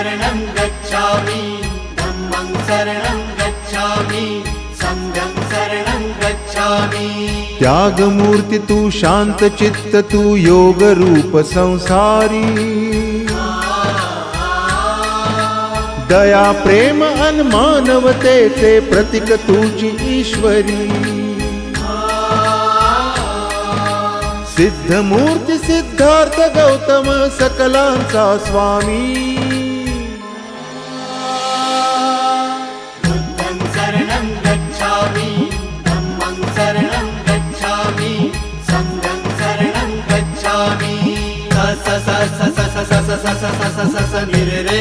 शरणं गच्छामि धम्मं शरणं गच्छामि संघं शरणं गच्छामि। त्यागमूर्ती तू शांत चित्त तू योग रूप संसारी दया प्रेम अन मानवतेचे प्रतीक तुझी ईश्वरी सिद्धमूर्ती सिद्धार्थ गौतम सकलांचा स्वामी बुद्धं शरणं गच्छामि धम्मं शरणं गच्छामि संघं शरणं गच्छामि। स स स स स स स स स स स स नि रे रे